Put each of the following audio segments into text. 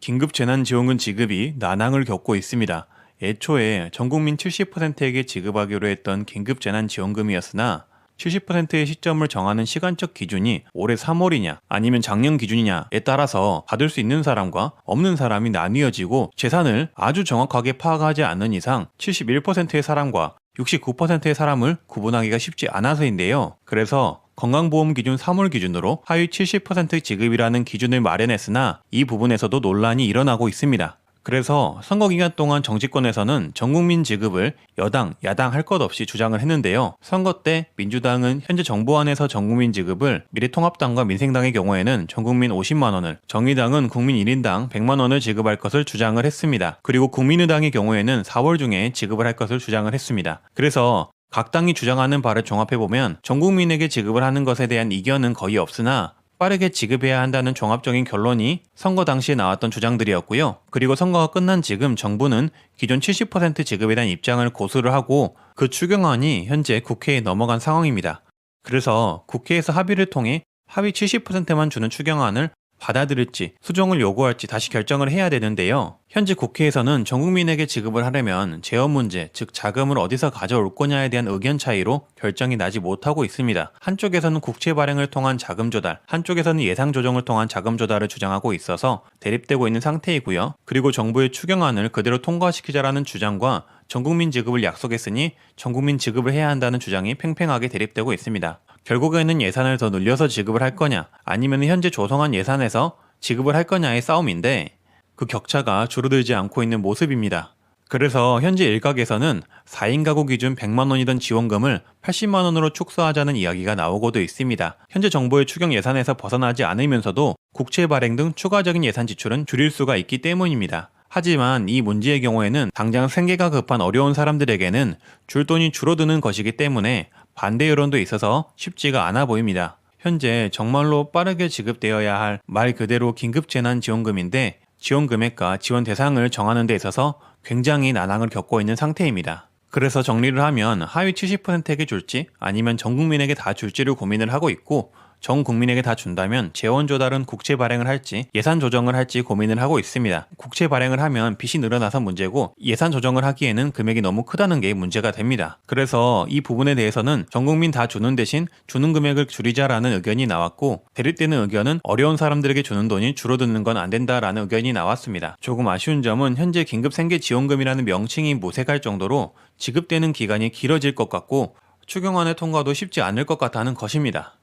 긴급재난지원금 지급이 난항을 겪고 있습니다. 애초에 전국민 70%에게 지급하기로 했던 긴급재난지원금이었으나 70%의 시점을 정하는 시간적 기준이 올해 3월이냐 아니면 작년 기준이냐에 따라서 받을 수 있는 사람과 없는 사람이 나뉘어지고 재산을 아주 정확하게 파악하지 않는 이상 71%의 사람과 69%의 사람을 구분하기가 쉽지 않아서인데요. 그래서 건강보험 기준 3월 기준으로 하위 70% 지급이라는 기준을 마련했으나 이 부분에서도 논란이 일어나고 있습니다. 그래서 선거 기간 동안 정치권에서는 전국민 지급을 여당, 야당 할 것 없이 주장을 했는데요. 선거 때 민주당은 현재 정부 안에서 전국민 지급을 미래통합당과 민생당의 경우에는 전국민 50만 원을, 정의당은 국민 1인당 100만 원을 지급할 것을 주장을 했습니다. 그리고 국민의당의 경우에는 4월 중에 지급을 할 것을 주장을 했습니다. 그래서 각 당이 주장하는 바를 종합해보면 전 국민에게 지급을 하는 것에 대한 이견은 거의 없으나 빠르게 지급해야 한다는 종합적인 결론이 선거 당시에 나왔던 주장들이었고요. 그리고 선거가 끝난 지금 정부는 기존 70% 지급에 대한 입장을 고수를 하고 그 추경안이 현재 국회에 넘어간 상황입니다. 그래서 국회에서 합의를 통해 하위 70%만 주는 추경안을 받아들일지 수정을 요구할지 다시 결정을 해야 되는데요. 현재 국회에서는 전 국민에게 지급을 하려면 재원 문제, 즉 자금을 어디서 가져올 거냐에 대한 의견 차이로 결정이 나지 못하고 있습니다. 한쪽에서는 국채 발행을 통한 자금 조달, 한쪽에서는 예산 조정을 통한 자금 조달을 주장하고 있어서 대립되고 있는 상태이고요. 그리고 정부의 추경안을 그대로 통과시키자라는 주장과 전 국민 지급을 약속했으니 전 국민 지급을 해야 한다는 주장이 팽팽하게 대립되고 있습니다. 결국에는 예산을 더 늘려서 지급을 할 거냐 아니면 현재 조성한 예산에서 지급을 할 거냐의 싸움인데 그 격차가 줄어들지 않고 있는 모습입니다. 그래서 현재 일각에서는 4인 가구 기준 100만 원이던 지원금을 80만 원으로 축소하자는 이야기가 나오고도 있습니다. 현재 정부의 추경 예산에서 벗어나지 않으면서도 국채 발행 등 추가적인 예산 지출은 줄일 수가 있기 때문입니다. 하지만 이 문제의 경우에는 당장 생계가 급한 어려운 사람들에게는 줄 돈이 줄어드는 것이기 때문에 반대 여론도 있어서 쉽지가 않아 보입니다. 현재 정말로 빠르게 지급되어야 할 말 그대로 긴급재난지원금인데 지원 금액과 지원 대상을 정하는 데 있어서 굉장히 난항을 겪고 있는 상태입니다. 그래서 정리를 하면 하위 70%에게 줄지 아니면 전 국민에게 다 줄지를 고민을 하고 있고 전 국민에게 다 준다면 재원 조달은 국채 발행을 할지 예산 조정을 할지 고민을 하고 있습니다. 국채 발행을 하면 빚이 늘어나서 문제고 예산 조정을 하기에는 금액이 너무 크다는 게 문제가 됩니다. 그래서 이 부분에 대해서는 전 국민 다 주는 대신 주는 금액을 줄이자라는 의견이 나왔고 대립되는 의견은 어려운 사람들에게 주는 돈이 줄어드는 건 안 된다라는 의견이 나왔습니다. 조금 아쉬운 점은 현재 긴급생계지원금이라는 명칭이 무색할 정도로 지급되는 기간이 길어질 것 같고 추경안의 통과도 쉽지 않을 것 같다는 것입니다.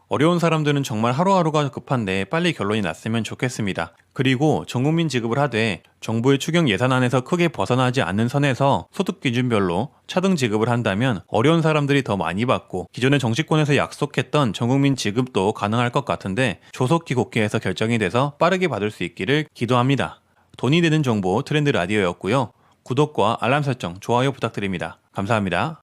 어려운 사람들은 정말 하루하루가 급한데 빨리 결론이 났으면 좋겠습니다. 그리고 전국민 지급을 하되 정부의 추경 예산안에서 크게 벗어나지 않는 선에서 소득 기준별로 차등 지급을 한다면 어려운 사람들이 더 많이 받고 기존의 정치권에서 약속했던 전국민 지급도 가능할 것 같은데 조속히 국회에서 결정이 돼서 빠르게 받을 수 있기를 기도합니다. 돈이 되는 정보 트렌드 라디오였고요. 구독과 알람 설정, 좋아요 부탁드립니다. 감사합니다.